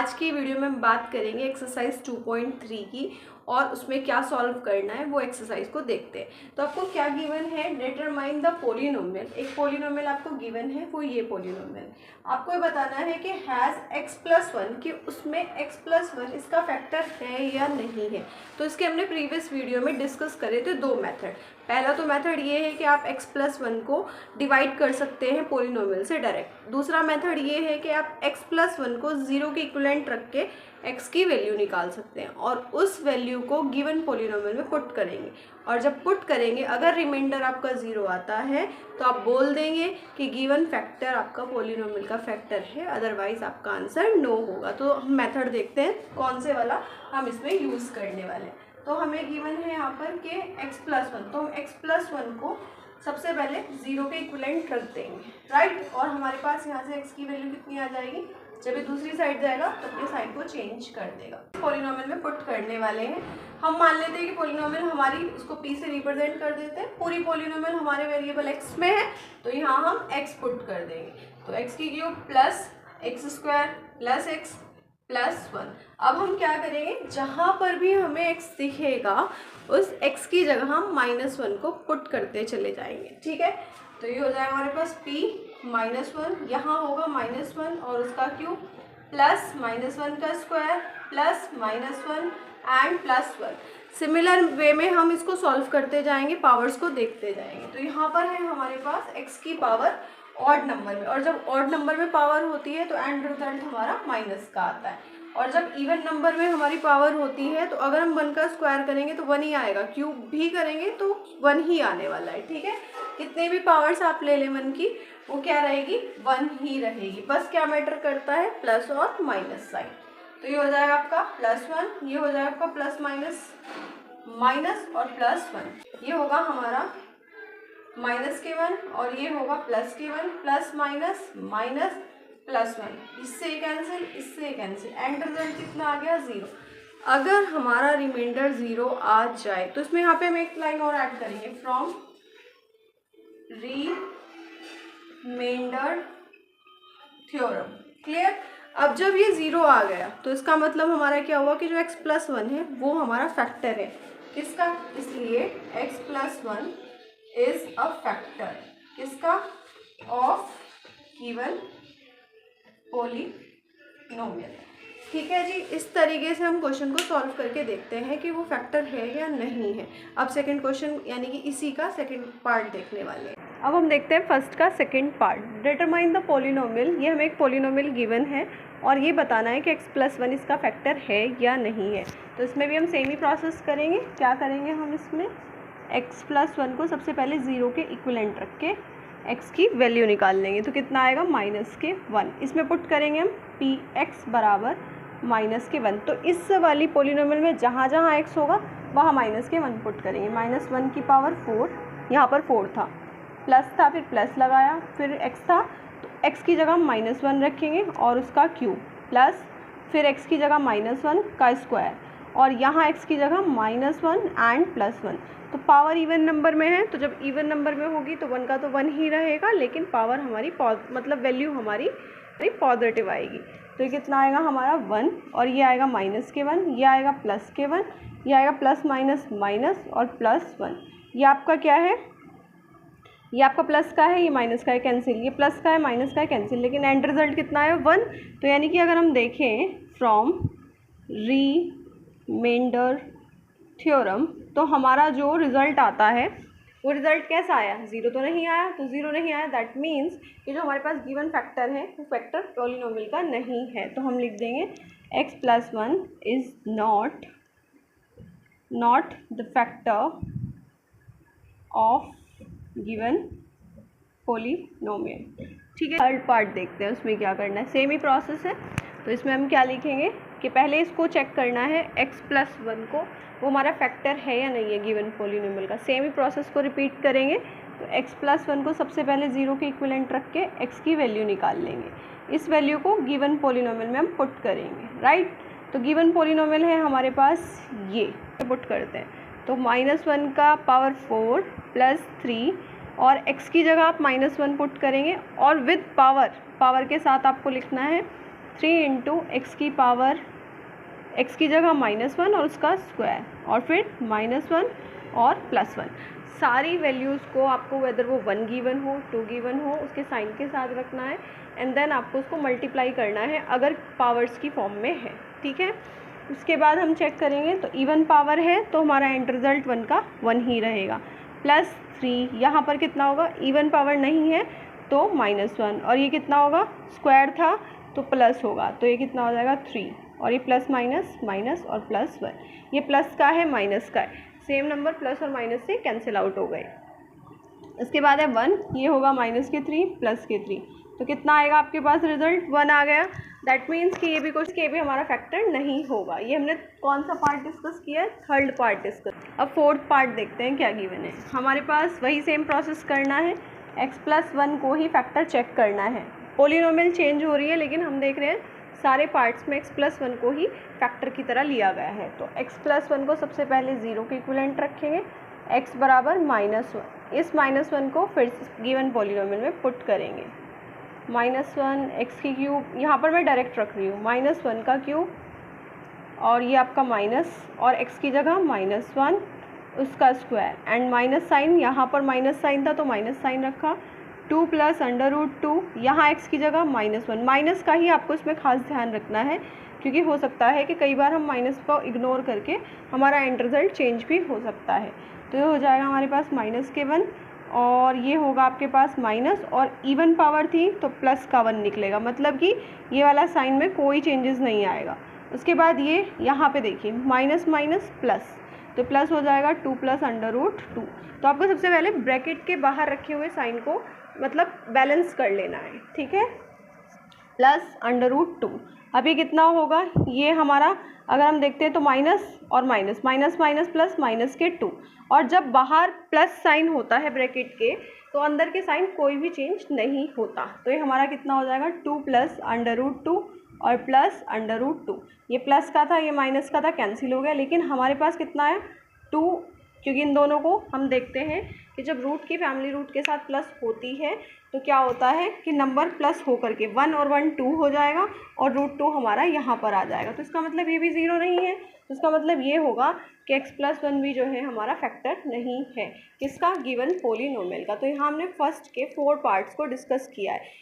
आज की वीडियो में हम बात करेंगे एक्सरसाइज 2.3 की और उसमें क्या सॉल्व करना है वो एक्सरसाइज को देखते हैं। तो आपको क्या गिवन है, डिटरमाइन द पोलिनोमियल। एक पोलिनोमियल आपको गिवन है, वो ये पोलिनोमियल आपको ये बताना है कि हैज़ x+1 कि उसमें x+1 इसका फैक्टर है या नहीं है। तो इसके हमने प्रीवियस वीडियो में डिस्कस करे थे दो मेथड। पहला तो मेथड ये है कि आप x+1 को डिवाइड कर सकते हैं पोलिनोमियल से डायरेक्ट। दूसरा मेथड ये है कि आप x+1 को 0 के इक्विवेलेंट रख के x की वैल्यू निकाल सकते हैं और उस वैल्यू को गिवन पोलिनोमियल में पुट करेंगे। और जब पुट करेंगे अगर रिमाइंडर आपका 0 आता है तो आप बोल देंगे कि गिवन फैक्टर आपका पोलिनोमियल का फैक्टर है, अदरवाइज आपका आंसर नो होगा। तो हम मेथड देखते हैं कौन से वाला हम इसमें यूज़ करने वाले हैं। तो हमें गिवन है यहाँ पर कि x+1, तो हम x+1 को सबसे पहले 0 के इक्विवेलेंट रख देंगे, राइट। और हमारे पास यहाँ से x की वैल्यू कितनी आ जाएगी, जब ये दूसरी साइड जाएगा तो अपनी साइड को चेंज कर देगा। पोलिनोमियल में पुट करने वाले हैं। हम मान लेते हैं कि पोलिनोमियल हमारी इसको p से रिप्रेजेंट कर देते हैं। पूरी पोलिनोमियल हमारे वेरिएबल x में है तो यहाँ हम x पुट कर देंगे। तो x³ plus x² plus x plus 1। अब हम क्या करेंगे, जहाँ पर भी हमें x दिखेगा उस x की जगह हम -1 को पुट करते चले जाएंगे, ठीक है। तो ये हो जाएगा हमारे पास p -1, यहाँ होगा -1 और उसका क्यूब प्लस -1 का square plus -1 and +1। Similar way में हम इसको सॉल्व करते जाएंगे, पावर्स को देखते जाएंगे। तो यहाँ पर है हमारे पास x की पावर ऑड नंबर में, और जब ऑड नंबर में पावर होती है तो एंड रिजल्ट हमारा माइनस का आता है। और जब इवन नंबर में हमारी पावर होती है तो अगर हम 1 का स्क्वायर करेंगे तो 1 ही आएगा, क्यूब भी करेंगे तो 1 ही आने वाला है, ठीक है। कितने भी पावर्स आप ले लें 1 की, वो क्या रहेगी, 1 ही रहेगी। बस क्या मैटर करता है, प्लस और माइनस साइन। तो ये हो जाएगा आपका +1, ये हो जाएगा आपका प्लस माइनस और +1, ये होगा हमारा -k1 और ये होगा +k1 प्लस माइनस +1। इससे कैंसिल, इससे कैंसिल, एंड रिजल्ट कितना आ गया, 0। अगर हमारा रिमाइंडर 0 आ जाए तो इसमें यहाँ पे हम एक लाइन और ऐड करेंगे, फ्रॉम रिमाइंडर थ्योरम। क्लियर। अब जब ये 0 आ गया तो इसका मतलब हमारा क्या हुआ कि जो x+1 है वो हमारा फैक्टर है किसका, इसलिए x+1 इज अ फैक्टर किसका, ऑफ गिवन पोलिनोमियल। ठीक है जी, इस तरीके से हम क्वेश्चन को सॉल्व करके देखते हैं कि वो फैक्टर है या नहीं है। अब सेकंड क्वेश्चन यानी कि इसी का सेकंड पार्ट देखने वाले हैं। अब हम देखते हैं फर्स्ट का second part, determine the polynomial. ये हमें एक पोलिनोमियल गिवन है और ये बताना है कि x+1 इसका फैक्टर है या नहीं है। तो इसमें भी हम सेम ही प्रोसेस करेंगे। क्या करेंगे, हम इसमें x+1 को सबसे पहले 0 के इक्विवेलेंट रख के x की वैल्यू निकाल लेंगे। तो कितना आएगा, -1। इसमें पुट करेंगे हम px बराबर -1। तो इस वाली पोलिनोमियल में जहाँ जहाँ x होगा वहाँ -1 पुट करेंगे। -1 की पावर 4, यहाँ पर 4 था, प्लस था, फिर प्लस लगाया, फिर x था तो x की जगह -1 रखेंगे और उसका क्यूब, प्लस फिर x की जगह -1 का स्क्वायर और यहाँ x की जगह -1 एंड +1। तो पावर इवन नंबर में है तो जब इवन नंबर में होगी तो 1 का तो 1 ही रहेगा, लेकिन पावर हमारी मतलब वैल्यू हमारी पॉजिटिव आएगी। तो ये कितना आएगा हमारा 1 और ये आएगा -k1, ये आएगा +k1, ये आएगा प्लस माइनस और +1। ये आपका क्या है, ये आपका प्लस का है, ये माइनस का है, कैंसिल, ये प्लस का है, माइनस का है, कैंसिल। लेकिन एंड रिजल्ट कितना है, 1। तो यानी कि अगर हम देखें फ्रॉम रिमाइंडर थ्योरम तो हमारा जो रिज़ल्ट आता है वो रिज़ल्ट कैसा आया, 0 तो नहीं आया। तो 0 नहीं आया, दैट मीन्स कि जो हमारे पास गिवन फैक्टर है वो फैक्टर पोलिनोमियल का नहीं है। तो हम लिख देंगे x+1 is not the factor of given polynomial. ठीक है, थर्ड पार्ट देखते हैं उसमें क्या करना है। सेम ही प्रोसेस है। तो इसमें हम क्या लिखेंगे कि पहले इसको चेक करना है x+1 को वो हमारा फैक्टर है या नहीं है गिवन पोलिनोमियल का। सेम ही प्रोसेस को रिपीट करेंगे। तो x+1 को सबसे पहले 0 के इक्विवेलेंट रख के x की वैल्यू निकाल लेंगे। इस वैल्यू को गिवन पोलिनोमियल में हम पुट करेंगे, राइट। तो गिवन पोलिनोमियल है हमारे पास, ये पुट करते हैं। तो -1 का पावर 4 प्लस 3 और x की जगह आप -1 पुट करेंगे और विद पावर के साथ आपको लिखना है 3 इंटू एक्स की पावर, एक्स की जगह -1 और उसका स्क्वायर, और फिर -1 और +1। सारी वैल्यूज़ को आपको वेदर वो 1 गिवन हो 2 गिवन हो उसके साइन के साथ रखना है, एंड देन आपको उसको मल्टीप्लाई करना है अगर पावर्स की फॉर्म में है, ठीक है। उसके बाद हम चेक करेंगे तो इवन पावर है तो हमारा एंड रिजल्ट 1 का 1 ही रहेगा। +3 यहाँ पर कितना होगा, इवन पावर नहीं है तो -1, और ये कितना होगा, स्क्वायर था तो प्लस होगा, तो ये कितना हो जाएगा 3, और ये प्लस माइनस माइनस और +1, ये प्लस का है माइनस का है, सेम नंबर प्लस और माइनस से कैंसिल आउट हो गए। इसके बाद है 1, ये होगा -3 +3, तो कितना आएगा आपके पास रिजल्ट, 1 आ गया। दैट मीन्स कि ये भी कुछ के भी हमारा फैक्टर नहीं होगा। ये हमने कौन सा पार्ट डिस्कस किया है, थर्ड पार्ट डिस्कस। अब फोर्थ पार्ट देखते हैं क्या गिवन है। हमारे पास वही सेम प्रोसेस करना है, x+1 को ही फैक्टर चेक करना है। पोलिनोमियल चेंज हो रही है लेकिन हम देख रहे हैं सारे पार्ट्स में x+1 को ही फैक्टर की तरह लिया गया है। तो x+1 को सबसे पहले 0 के इक्विवेलेंट रखेंगे, x बराबर -1, इस -1 को फिर गिवन पोलिनोमियल में पुट करेंगे। -1 x की क्यूब, यहाँ पर मैं डायरेक्ट रख रही हूँ, -1 का क्यूब, और ये आपका माइनस, और x की जगह -1 उसका स्क्वायर, एंड माइनस साइन, यहाँ पर माइनस साइन था तो माइनस साइन रखा, 2 + √2, यहाँ x की जगह -1, माइनस का ही आपको इसमें खास ध्यान रखना है क्योंकि हो सकता है कि कई बार हम माइनस को इग्नोर करके हमारा एंड रिजल्ट चेंज भी हो सकता है। तो ये हो जाएगा हमारे पास -1, और ये होगा आपके पास माइनस, और इवन पावर थी तो प्लस का 1 निकलेगा, मतलब कि ये वाला साइन में कोई चेंजेस नहीं आएगा। उसके बाद ये यहाँ पे देखिए माइनस माइनस प्लस, तो प्लस हो जाएगा 2 + √2। तो आपको सबसे पहले ब्रैकेट के बाहर रखे हुए साइन को मतलब बैलेंस कर लेना है, ठीक है, +√2। अब ये कितना होगा, ये हमारा अगर हम देखते हैं तो माइनस और minus, minus minus plus minus के 2, और जब बाहर प्लस साइन होता है ब्रैकेट के तो अंदर के साइन कोई भी चेंज नहीं होता। तो ये हमारा कितना हो जाएगा 2 + √2 और +√2, ये प्लस का था ये माइनस का था, कैंसिल हो गया, लेकिन हमारे पास कितना है 2, क्योंकि इन दोनों को हम देखते हैं कि जब रूट की फैमिली रूट के साथ प्लस होती है तो क्या होता है कि नंबर प्लस होकर के 1 और 1 2 हो जाएगा और √2 हमारा यहाँ पर आ जाएगा। तो इसका मतलब ये भी 0 नहीं है, तो इसका मतलब ये होगा कि x+1 भी जो है हमारा फैक्टर नहीं है, किसका, गिवन पोलिनोमियल का। तो यहाँ हमने फर्स्ट के 4 पार्ट्स को डिस्कस किया है।